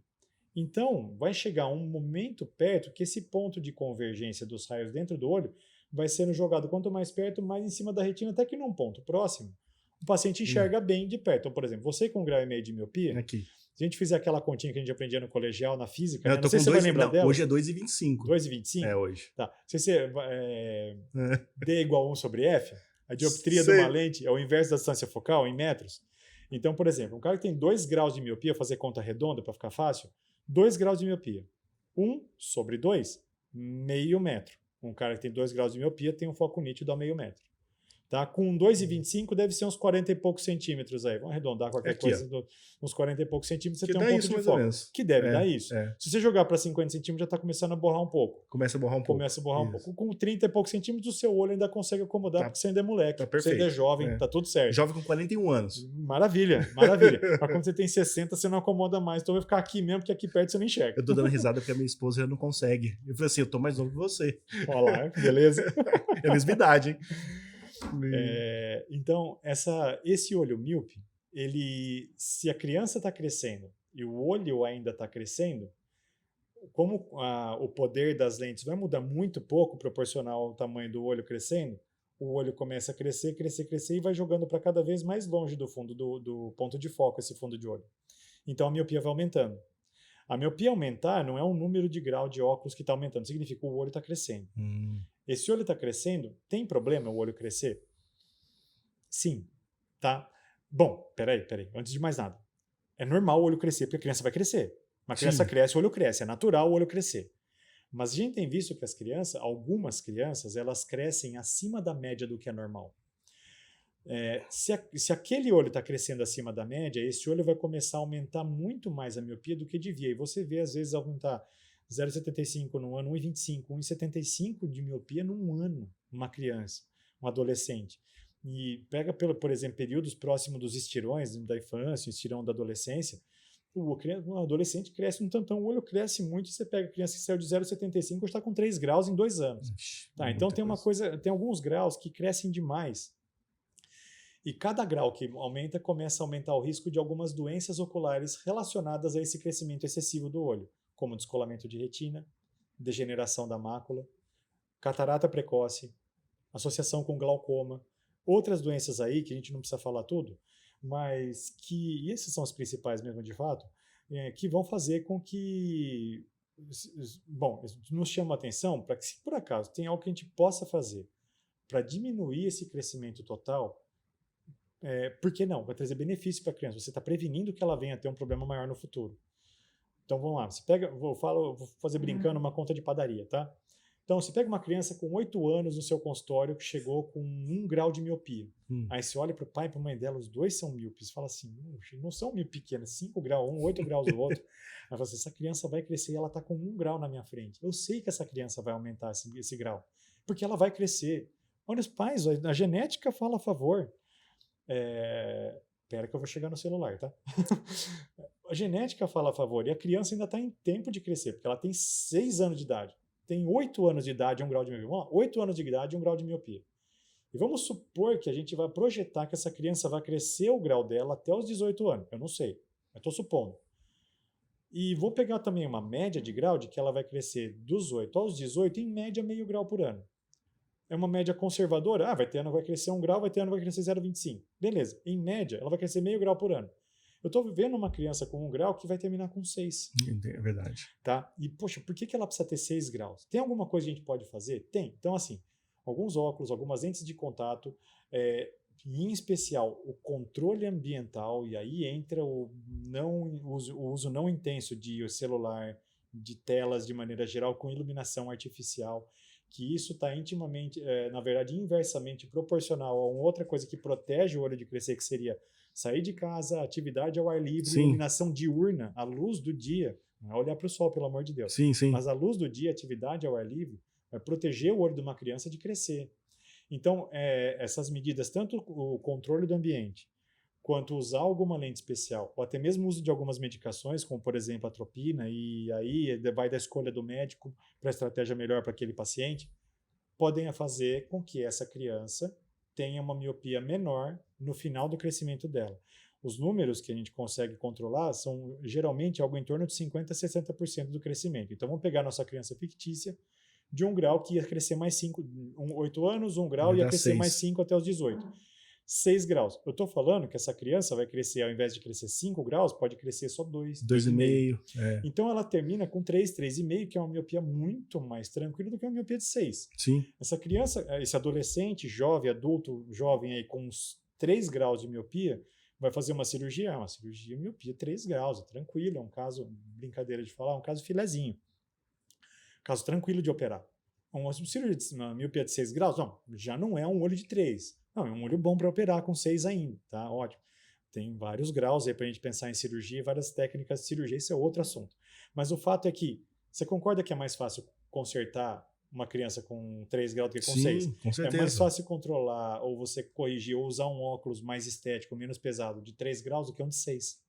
Então, vai chegar um momento perto que esse ponto de convergência dos raios dentro do olho vai sendo jogado quanto mais perto, mais em cima da retina, até que num ponto próximo, o paciente enxerga bem de perto. Então, por exemplo, você com 1,5 grau de miopia, Aqui. se a gente fizer aquela continha que a gente aprendia no colegial, na física, Eu não tô sei com se você vai dois, lembrar não, dela. hoje é 2,25. 2,25? É, hoje. Tá. Se você D igual a 1 sobre F, a dioptria de uma lente é o inverso da distância focal em metros. Então, por exemplo, um cara que tem 2 graus de miopia, fazer conta redonda para ficar fácil, 2 graus de miopia. 1 sobre 2, meio metro. Um cara que tem 2 graus de miopia tem um foco nítido a meio metro. Tá? Com 2,25 deve ser uns 40 e poucos centímetros aí. Vamos arredondar qualquer Aqui, coisa, uns 40 e poucos centímetros, você que tem um dá ponto isso de mais ou foco. menos. Que deve dar isso. Se você jogar para 50 centímetros, já está começando a borrar um pouco. Começa a borrar um pouco. Começa a borrar um Isso. pouco. Com 30 e poucos centímetros, o seu olho ainda consegue acomodar, Tá. porque você ainda é moleque, Tá você ainda é perfeito. jovem, tá tudo certo. Jovem com 41 anos. Maravilha, maravilha. Mas quando você tem 60, você não acomoda mais, então vai ficar aqui mesmo, porque aqui perto você não enxerga. Eu tô dando risada porque a minha esposa já não consegue. Eu falei assim, eu tô mais novo que você. Olha lá, beleza? É a mesma idade, hein? Então, esse olho míope, se a criança está crescendo e o olho ainda está crescendo, como o poder das lentes vai mudar muito pouco proporcional ao tamanho do olho crescendo, o olho começa a crescer, crescer, crescer e vai jogando para cada vez mais longe do fundo do ponto de foco, esse fundo de olho. Então a miopia vai aumentando. A miopia aumentar não é um número de grau de óculos que está aumentando, significa que o olho está crescendo. Esse olho está crescendo, tem problema o olho crescer? Sim, tá? Bom, peraí, antes de mais nada. É normal o olho crescer, porque a criança vai crescer. Uma criança cresce, o olho cresce, é natural o olho crescer. Mas a gente tem visto que algumas crianças, elas crescem acima da média do que é normal. Se aquele olho está crescendo acima da média, esse olho vai começar a aumentar muito mais a miopia do que devia. E você vê, às vezes, aumentar 0,75 num ano, 1,25, 1,75 de miopia num ano, uma criança, um adolescente. E pega, por exemplo, períodos próximos dos estirões da infância, estirão da adolescência, um adolescente cresce um tantão, o olho cresce muito, e você pega a criança que saiu de 0,75 e está com 3 graus em 2 anos. Tá, então tem alguns graus que crescem demais. E cada grau que aumenta, começa a aumentar o risco de algumas doenças oculares relacionadas a esse crescimento excessivo do olho, como descolamento de retina, degeneração da mácula, catarata precoce, associação com glaucoma, outras doenças aí, que a gente não precisa falar tudo, mas que, e esses são os principais mesmo de fato, que vão fazer com que, bom, nos chama a atenção para que, se por acaso tem algo que a gente possa fazer para diminuir esse crescimento total, por que não? Vai trazer benefício para a criança, você está prevenindo que ela venha a ter um problema maior no futuro. Então vamos lá, você pega, vou fazer brincando uma conta de padaria, tá? Então, você pega uma criança com 8 anos no seu consultório que chegou com 1 grau de miopia. Aí você olha para o pai e para a mãe dela, os dois são míopes. Você fala assim, não são míopes pequenas, 5 graus, 8 graus o outro. Aí fala assim, essa criança vai crescer e ela está com 1 grau na minha frente. Eu sei que essa criança vai aumentar esse grau, porque ela vai crescer. Olha os pais, a genética fala a favor. Espera que eu vou chegar no celular, tá? A genética fala a favor e a criança ainda está em tempo de crescer, porque ela tem 6 anos de idade. Tem 8 anos de idade e 1 grau de miopia. 8 anos de idade e 1 grau de miopia. E vamos supor que a gente vai projetar que essa criança vai crescer o grau dela até os 18 anos. Eu não sei, mas estou supondo. E vou pegar também uma média de grau de que ela vai crescer dos 8 aos 18, em média, meio grau por ano. É uma média conservadora? Vai ter ano vai crescer 1 grau, vai ter ano vai crescer 0,25. Beleza, em média, ela vai crescer meio grau por ano. Eu estou vendo uma criança com 1 grau que vai terminar com 6. É verdade. Tá? E, poxa, por que ela precisa ter 6 graus? Tem alguma coisa que a gente pode fazer? Tem. Então, assim, alguns óculos, algumas lentes de contato, em especial o controle ambiental, e aí entra o uso não intenso de celular, de telas de maneira geral, com iluminação artificial, que isso está intimamente, na verdade, inversamente proporcional a uma outra coisa que protege o olho de crescer, que seria sair de casa, atividade ao ar livre, Sim. iluminação diurna, a luz do dia, não é olhar para o sol, pelo amor de Deus, Sim. mas a luz do dia, atividade ao ar livre, vai proteger o olho de uma criança de crescer. Então, essas medidas, tanto o controle do ambiente, quanto usar alguma lente especial, ou até mesmo o uso de algumas medicações, como por exemplo a atropina, e aí vai da escolha do médico para a estratégia melhor para aquele paciente, podem fazer com que essa criança tenha uma miopia menor no final do crescimento dela. Os números que a gente consegue controlar são geralmente algo em torno de 50% a 60% do crescimento. Então vamos pegar nossa criança fictícia de 1 grau que ia crescer mais 5, 8 anos, 1 grau ia crescer 6. mais 5 até os 18. 6 graus. Eu estou falando que essa criança vai crescer, ao invés de crescer 5 graus, pode crescer só 2, 2,5. Então ela termina com 3, 3,5, que é uma miopia muito mais tranquila do que uma miopia de 6. Sim. Essa criança, esse adolescente, jovem, adulto, jovem aí com uns 3 graus de miopia, vai fazer uma cirurgia miopia 3 graus, é tranquilo, é um caso, brincadeira de falar, é um caso filezinho. Caso tranquilo de operar. Uma miopia de 6 graus, não, já não é um olho de 3. Não, é um olho bom para operar com 6 ainda, tá? Ótimo. Tem vários graus aí para a gente pensar em cirurgia, várias técnicas de cirurgia, isso é outro assunto. Mas o fato é que, você concorda que é mais fácil consertar uma criança com 3 graus do que com 6? Sim, com certeza. É mais fácil controlar, ou você corrigir, ou usar um óculos mais estético, menos pesado, de 3 graus do que um de 6.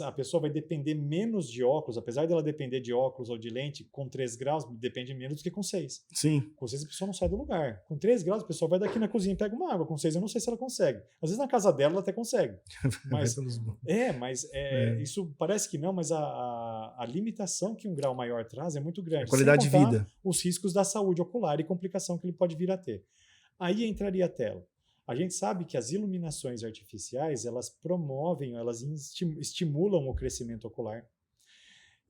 A pessoa vai depender menos de óculos, apesar dela depender de óculos ou de lente, com 3 graus depende menos do que com 6. Sim. Com 6 a pessoa não sai do lugar. Com 3 graus a pessoa vai daqui na cozinha e pega uma água. Com 6 eu não sei se ela consegue. Às vezes na casa dela ela até consegue. Mas, isso parece que não, mas a limitação que um grau maior traz é muito grande. A qualidade de vida. Os riscos da saúde ocular e complicação que ele pode vir a ter. Aí entraria a tela. A gente sabe que as iluminações artificiais, elas promovem, elas estimulam o crescimento ocular.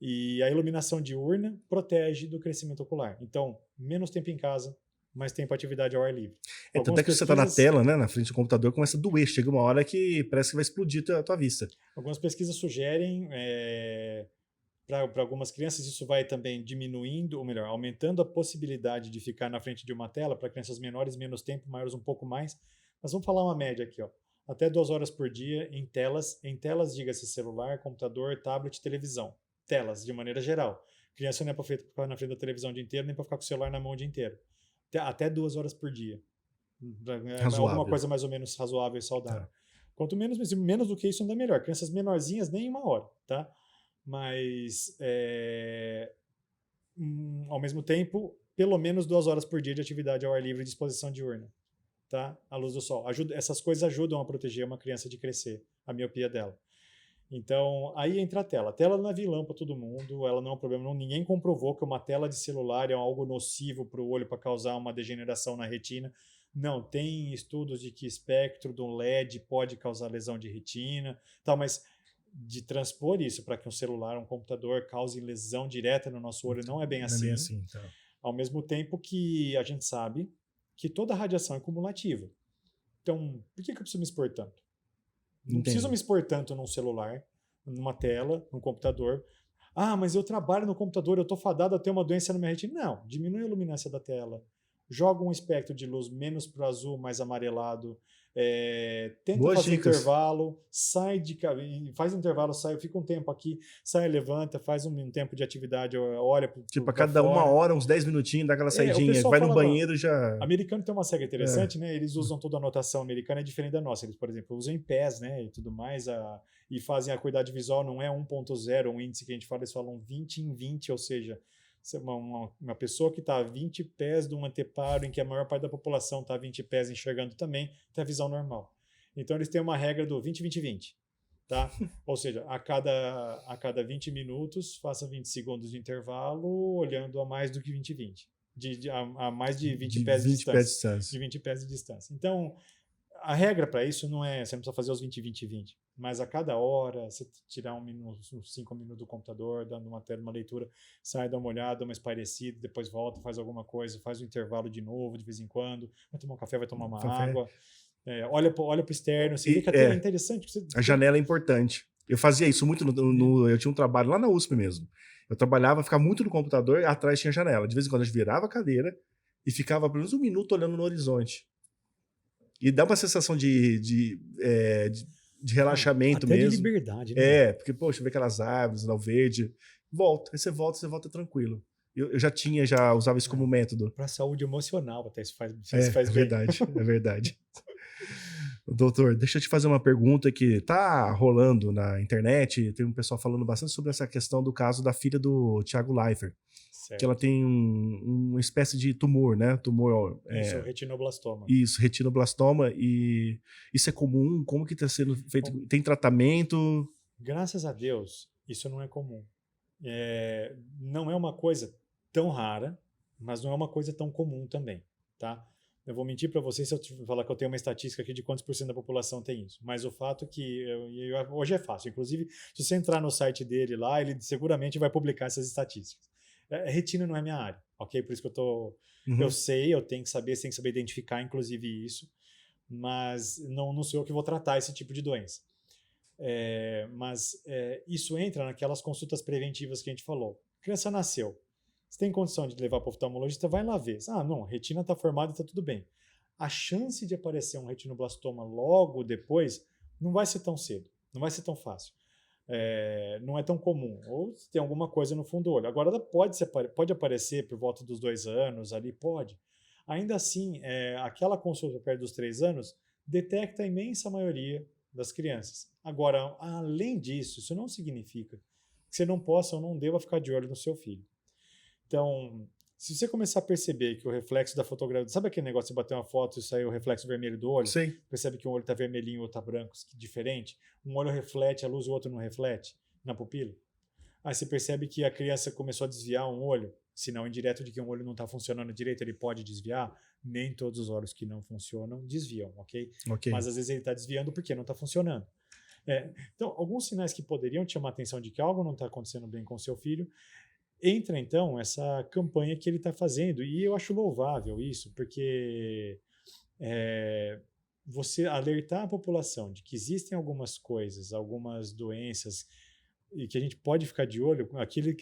E a iluminação diurna protege do crescimento ocular. Então, menos tempo em casa, mais tempo atividade ao ar livre. Tanto é que você está na tela, né, na frente do computador, começa a doer. Chega uma hora que parece que vai explodir a tua vista. Algumas pesquisas sugerem, para algumas crianças, isso vai também diminuindo, ou melhor, aumentando a possibilidade de ficar na frente de uma tela. Para crianças menores, menos tempo, maiores um pouco mais. Mas vamos falar uma média aqui, ó. Até 2 horas por dia em telas, diga-se celular, computador, tablet, televisão. Telas, de maneira geral. Criança não é para ficar na frente da televisão o dia inteiro, nem para ficar com o celular na mão o dia inteiro. Até 2 horas por dia. Alguma coisa mais ou menos razoável e saudável. Tá. Quanto menos do que isso, ainda melhor. Crianças menorzinhas, nem 1 hora, tá? Mas, ao mesmo tempo, pelo menos 2 horas por dia de atividade ao ar livre e disposição diurna. Tá? A luz do sol. Essas coisas ajudam a proteger uma criança de crescer, a miopia dela. Então, aí entra a tela. A tela não é vilã para todo mundo, ela não é um problema. Ninguém comprovou que uma tela de celular é algo nocivo para o olho, para causar uma degeneração na retina. Não, tem estudos de que espectro do LED pode causar lesão de retina, tá, mas de transpor isso para que um celular, um computador cause lesão direta no nosso olho não é bem assim. Não é bem assim, tá. Ao mesmo tempo que a gente sabe que toda radiação é cumulativa. Então, por que eu preciso me expor tanto? Não preciso me expor tanto num celular, numa tela, num computador. Mas eu trabalho no computador, eu estou fadado a ter uma doença na minha retina. Não, diminui a luminância da tela. Joga um espectro de luz menos para o azul, mais amarelado. Tenta fazer um intervalo, faz um intervalo, fica um tempo aqui, sai, levanta, faz um tempo de atividade, olha a cada fora. 1 hora, uns 10 minutinhos, dá aquela saidinha, vai no banheiro já... Americano tem uma regra interessante, né? Eles usam toda a anotação americana, é diferente da nossa. Eles, por exemplo, usam em pés, né? E tudo mais, e fazem a acuidade visual, não é 1.0, um índice que a gente fala, eles falam 20 em 20, ou seja, Uma pessoa que está a 20 pés de um anteparo em que a maior parte da população está a 20 pés enxergando também, tem a visão normal. Então eles têm uma regra do 20-20-20. Tá? Ou seja, a cada 20 minutos, faça 20 segundos de intervalo, olhando a mais do que 20-20. A mais de 20 pés de 20 pés de distância. distância. De 20 pés de distância. Então, a regra para isso não é, você não precisa fazer os 20-20-20, mas a cada hora, você tirar uns 5 minutos do computador, dando uma leitura, sai, dá uma olhada, uma espairecida, depois volta, faz alguma coisa, faz um intervalo de novo, de vez em quando, vai tomar um café, vai tomar uma água, olha para o externo, você vê que até é interessante. A janela é importante. Eu fazia isso muito eu tinha um trabalho lá na USP mesmo. Eu trabalhava, ficava muito no computador, e atrás tinha janela. De vez em quando a gente virava a cadeira e ficava pelo menos um minuto olhando no horizonte. E dá uma sensação de relaxamento até mesmo. De liberdade, né? Porque, poxa, vê aquelas árvores, lá o verde. Volta, aí você volta tranquilo. Eu já usava isso como método. Para a saúde emocional, até isso faz bem. Verdade, é verdade. Doutor, deixa eu te fazer uma pergunta que tá rolando na internet. Tem um pessoal falando bastante sobre essa questão do caso da filha do Thiago Leifert. Certo. Que ela tem uma espécie de tumor, né? Isso, retinoblastoma. Isso, retinoblastoma. E isso é comum? Como que está sendo feito? Tem tratamento? Graças a Deus, isso não é comum. Não é uma coisa tão rara, mas não é uma coisa tão comum também, tá? Eu vou mentir para vocês se eu te falar que eu tenho uma estatística aqui de quantos por cento da população tem isso. Mas o fato é que hoje é fácil. Inclusive, se você entrar no site dele lá, ele seguramente vai publicar essas estatísticas. Retina não é minha área, ok? Por isso que eu sei, eu tenho que saber identificar, inclusive, isso. Mas não sou eu que vou tratar esse tipo de doença. Mas isso entra naquelas consultas preventivas que a gente falou. A criança nasceu. Você tem condição de levar para o oftalmologista, vai lá ver. Não, a retina está formada e está tudo bem. A chance de aparecer um retinoblastoma logo depois não vai ser tão cedo, não vai ser tão fácil. Não é tão comum. Ou tem alguma coisa no fundo do olho. Agora, ela pode aparecer por volta dos 2 anos, ali pode. Ainda assim, aquela consulta perto dos 3 anos detecta a imensa maioria das crianças. Agora, além disso, isso não significa que você não possa ou não deva ficar de olho no seu filho. Então, se você começar a perceber que o reflexo da fotografia... Sabe aquele negócio de bater uma foto e sair o reflexo vermelho do olho? Sim. Percebe que um olho está vermelhinho e o outro está branco, diferente? Um olho reflete a luz e o outro não reflete na pupila. Aí você percebe que a criança começou a desviar um olho, sinal indireto de que um olho não está funcionando direito, ele pode desviar. Nem todos os olhos que não funcionam desviam, ok? Mas às vezes ele está desviando porque não está funcionando. Então, alguns sinais que poderiam te chamar a atenção de que algo não está acontecendo bem com o seu filho. Entra, então, essa campanha que ele está fazendo. E eu acho louvável isso, porque você alertar a população de que existem algumas coisas, algumas doenças, e que a gente pode ficar de olho,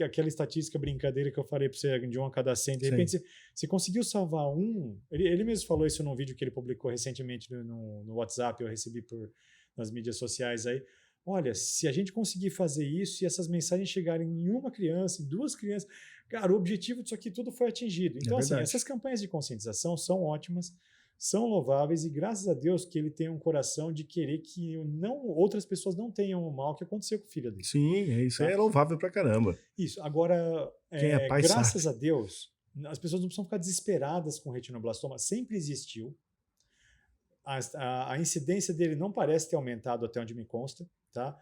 aquela estatística brincadeira que eu falei para você, de 1 a cada 100, de repente você conseguiu salvar um. Ele mesmo falou isso num vídeo que ele publicou recentemente no WhatsApp, eu recebi nas mídias sociais aí. Olha, se a gente conseguir fazer isso e essas mensagens chegarem em uma criança, em 2 crianças, cara, o objetivo disso aqui tudo foi atingido. Então, assim, essas campanhas de conscientização são ótimas, são louváveis e graças a Deus que ele tem um coração de querer que outras pessoas não tenham o mal que aconteceu com o filho dele. Sim, isso é louvável pra caramba. Isso. Agora, quem é pai graças sabe. A Deus, as pessoas não precisam ficar desesperadas com retinoblastoma. Sempre existiu. A incidência dele não parece ter aumentado até onde me consta, tá?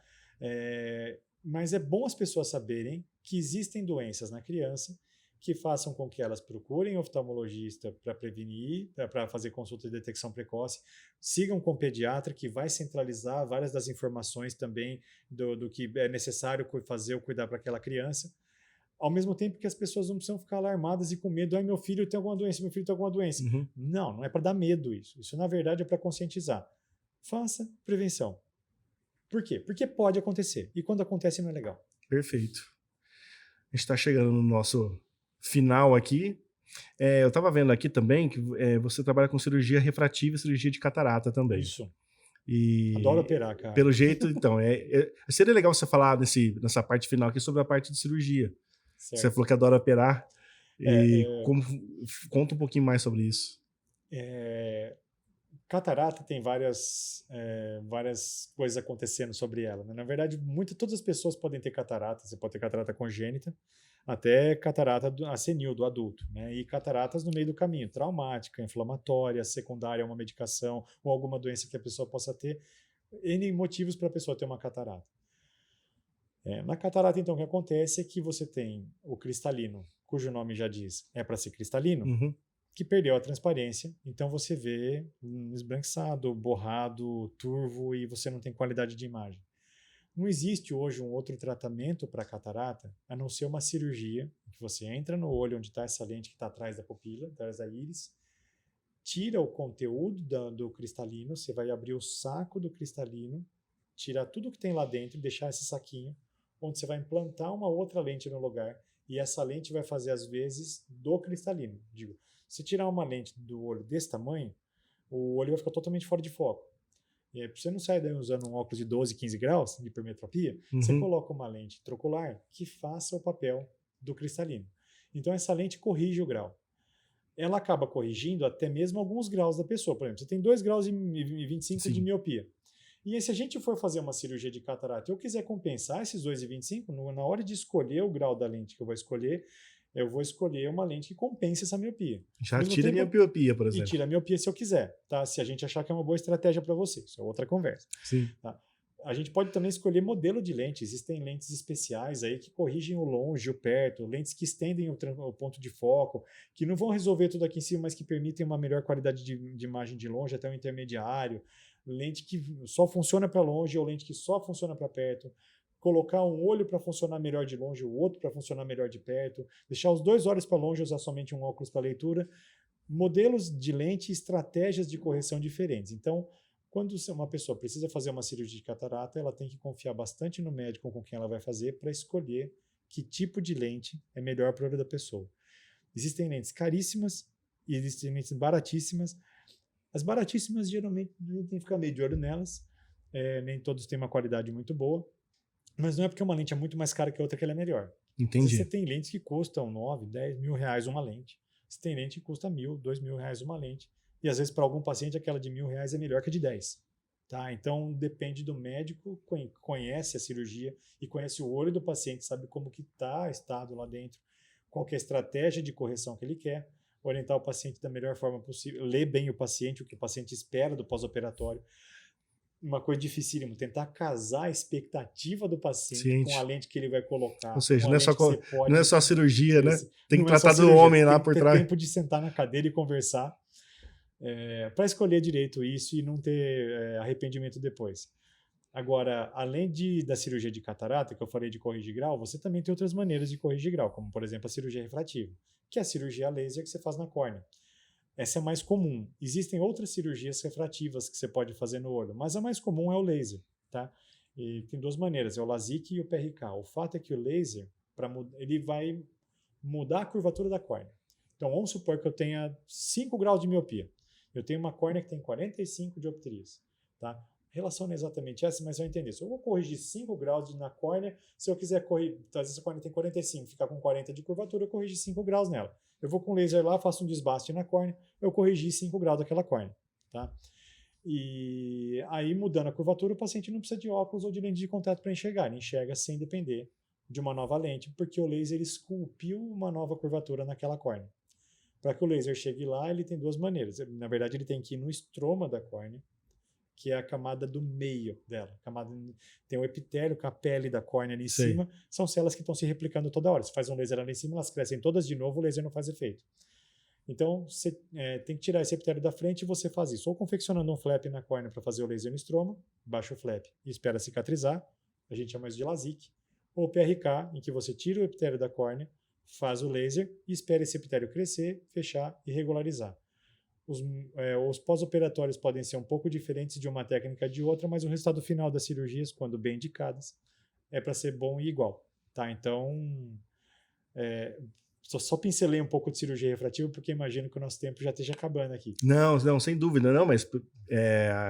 Mas é bom as pessoas saberem que existem doenças na criança que façam com que elas procurem oftalmologista para prevenir, para fazer consulta de detecção precoce, sigam com o pediatra, que vai centralizar várias das informações também do que é necessário fazer ou cuidar para aquela criança, ao mesmo tempo que as pessoas não precisam ficar alarmadas e com medo, meu filho tem alguma doença, meu filho tem alguma doença. Não é para dar medo isso. Isso, na verdade, é para conscientizar. Faça prevenção. Por quê? Porque pode acontecer. E quando acontece, não é legal. Perfeito. A gente está chegando no nosso final aqui. Eu estava vendo aqui também que você trabalha com cirurgia refrativa e cirurgia de catarata também. Isso. E adoro operar, cara. Pelo jeito, então, seria legal você falar nessa parte final aqui sobre a parte de cirurgia. Certo. Você falou que adora operar. Conta um pouquinho mais sobre isso. Catarata tem várias coisas acontecendo sobre ela, né? Na verdade, todas as pessoas podem ter catarata. Você pode ter catarata congênita, até catarata senil, do adulto, né? E cataratas no meio do caminho, traumática, inflamatória, secundária a uma medicação ou alguma doença que a pessoa possa ter. N motivos para a pessoa ter uma catarata. Na catarata, então, o que acontece é que você tem o cristalino, cujo nome já diz, é para ser cristalino, Uhum. que perdeu a transparência, então você vê esbranquiçado, borrado, turvo e você não tem qualidade de imagem. Não existe hoje um outro tratamento para catarata, a não ser uma cirurgia, que você entra no olho onde está essa lente que está atrás da pupila, atrás da íris, tira o conteúdo do cristalino, você vai abrir o saco do cristalino, tirar tudo que tem lá dentro e deixar esse saquinho, onde você vai implantar uma outra lente no lugar, e essa lente vai fazer as vezes do cristalino. Digo, se tirar uma lente do olho desse tamanho, o olho vai ficar totalmente fora de foco. E aí, para você não sair daí usando um óculos de 12, 15 graus de hipermetropia, você coloca uma lente trocular que faça o papel do cristalino. Então essa lente corrige o grau. Ela acaba corrigindo até mesmo alguns graus da pessoa. Por exemplo, você tem 2 graus e 25 Sim. de miopia. E aí, se a gente for fazer uma cirurgia de catarata e eu quiser compensar esses 2,25, na hora de escolher o grau da lente que eu vou escolher uma lente que compense essa miopia. Já tira a minha miopia, por exemplo. E tira a miopia se eu quiser, tá? Se a gente achar que é uma boa estratégia para você. Isso é outra conversa. Sim. Tá? A gente pode também escolher modelo de lente. Existem lentes especiais aí que corrigem o longe e o perto, lentes que estendem o ponto de foco, que não vão resolver tudo aqui em cima, mas que permitem uma melhor qualidade de imagem de longe até o intermediário. Lente que só funciona para longe ou lente que só funciona para perto. Colocar um olho para funcionar melhor de longe, o outro para funcionar melhor de perto. Deixar os 2 olhos para longe e usar somente um óculos para leitura. Modelos de lente e estratégias de correção diferentes. Então, quando uma pessoa precisa fazer uma cirurgia de catarata, ela tem que confiar bastante no médico com quem ela vai fazer para escolher que tipo de lente é melhor para o olho da pessoa. Existem lentes caríssimas e existem lentes baratíssimas. As baratíssimas, geralmente, a gente tem que ficar meio de olho nelas. Nem todos têm uma qualidade muito boa. Mas não é porque uma lente é muito mais cara que a outra que ela é melhor. Entendi. Você tem lentes que custam 9, 10 mil reais uma lente. Você tem lente que custa 1.000, 2.000 reais uma lente. E às vezes para algum paciente aquela de 1.000 reais é melhor que a de 10. Tá? Então depende do médico, conhece a cirurgia e conhece o olho do paciente, sabe como que está estado lá dentro, qual que é a estratégia de correção que ele quer, orientar o paciente da melhor forma possível, ler bem o paciente, o que o paciente espera do pós-operatório. Uma coisa dificílima, tentar casar a expectativa do paciente com a lente que ele vai colocar. Ou seja, não é só cirurgia, né? Tem que tratar tratar do homem lá por trás. Tem tempo de sentar na cadeira e conversar para escolher direito isso e não ter arrependimento depois. Agora, além da cirurgia de catarata, que eu falei de corrigir grau, você também tem outras maneiras de corrigir grau, como, por exemplo, a cirurgia refrativa, que é a cirurgia laser que você faz na córnea. Essa é mais comum. Existem outras cirurgias refrativas que você pode fazer no olho, mas a mais comum é o laser, tá? E tem 2 maneiras, é o LASIK e o PRK. O fato é que o laser, ele vai mudar a curvatura da córnea. Então, vamos supor que eu tenha 5 graus de miopia. Eu tenho uma córnea que tem 45 dioptrias, tá? A relação não é exatamente essa, mas você vai entender. Se eu vou corrigir 5 graus na córnea, se eu quiser corrigir, às vezes a córnea tem 45, ficar com 40 de curvatura, eu corrijo 5 graus nela. Eu vou com laser lá, faço um desbaste na córnea, eu corrigi 5 graus daquela córnea, tá? E aí, mudando a curvatura, o paciente não precisa de óculos ou de lente de contato para enxergar. Ele enxerga sem depender de uma nova lente, porque o laser esculpiu uma nova curvatura naquela córnea. Para que o laser chegue lá, ele tem 2 maneiras. Na verdade, ele tem que ir no estroma da córnea, que é a camada do meio dela. Tem o epitélio, com a pele da córnea ali em cima. São células que estão se replicando toda hora. Você faz um laser ali em cima, elas crescem todas de novo, o laser não faz efeito. Então, você tem que tirar esse epitélio da frente e você faz isso. Ou confeccionando um flap na córnea para fazer o laser no estroma, baixa o flap e espera cicatrizar. A gente chama isso de LASIK. Ou PRK, em que você tira o epitélio da córnea, faz o laser e espera esse epitélio crescer, fechar e regularizar. Os pós-operatórios podem ser um pouco diferentes de uma técnica de outra, mas o resultado final das cirurgias, quando bem indicadas, é para ser bom e igual. Tá? Então, só pincelei um pouco de cirurgia refrativa, porque imagino que o nosso tempo já esteja acabando aqui. Não, sem dúvida, não, mas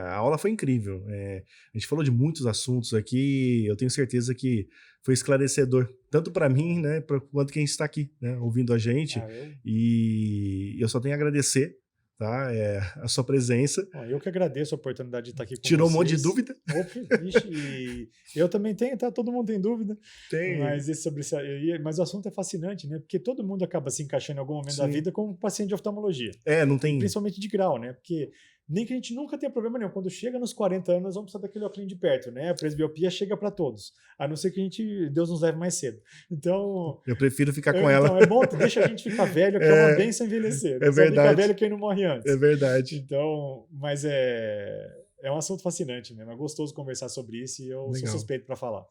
a aula foi incrível. A gente falou de muitos assuntos aqui, eu tenho certeza que foi esclarecedor, tanto para mim, né, quanto quem está aqui, né, ouvindo a gente. E eu só tenho a agradecer, tá? A sua presença. Bom, eu que agradeço a oportunidade de estar aqui com Tirou vocês. um monte de dúvida? Opa, ixi, e eu também tenho, tá? Todo mundo tem dúvida. Tem. Mas o assunto é fascinante, né? Porque todo mundo acaba se encaixando em algum momento da Sim. vida como paciente de oftalmologia. Não tem... Principalmente de grau, né? Porque nem que a gente nunca tenha problema nenhum. Quando chega nos 40 anos, nós vamos precisar daquele óculos de perto, né? A presbiopia chega para todos. A não ser que Deus nos leve mais cedo. Então... Eu prefiro ficar com ela. Então, é bom, deixa a gente ficar velho, que é uma bênção envelhecer. É verdade. Só fica velho quem não morre antes. É verdade. Então, mas é um assunto fascinante mesmo. É gostoso conversar sobre isso e eu sou suspeito para falar.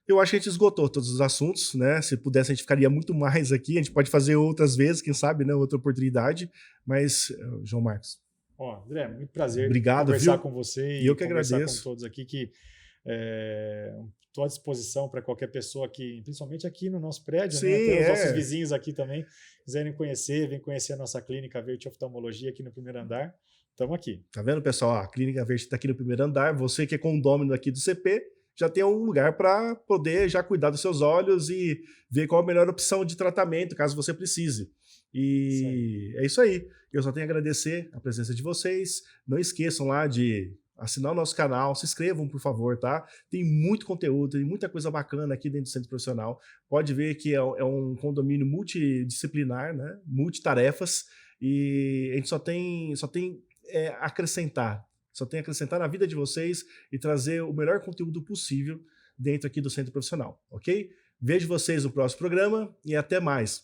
Eu acho que a gente esgotou todos os assuntos, né? Se pudesse, a gente ficaria muito mais aqui. A gente pode fazer outras vezes, quem sabe, né? Outra oportunidade. Mas, João Marcos... André, muito prazer conversar com você e eu que conversar agradeço. com todos aqui, que estou à disposição para qualquer pessoa que, principalmente aqui no nosso prédio, Sim, né? Tem os nossos vizinhos aqui também, quiserem conhecer, vem conhecer a nossa clínica Verde Oftalmologia aqui no primeiro andar. Estamos aqui. Tá vendo, pessoal? A Clínica Verde está aqui no primeiro andar. Você que é condômino aqui do CP, já tem um lugar para poder já cuidar dos seus olhos e ver qual a melhor opção de tratamento, caso você precise. E é isso aí. Eu só tenho a agradecer a presença de vocês. Não esqueçam lá de assinar o nosso canal, se inscrevam, por favor, tá? Tem muito conteúdo, tem muita coisa bacana aqui dentro do Centro Profissional. Pode ver que é um condomínio multidisciplinar, né? Multitarefas, e a gente só tem acrescentar. Só tem a acrescentar na vida de vocês e trazer o melhor conteúdo possível dentro aqui do Centro Profissional, ok? Vejo vocês no próximo programa e até mais.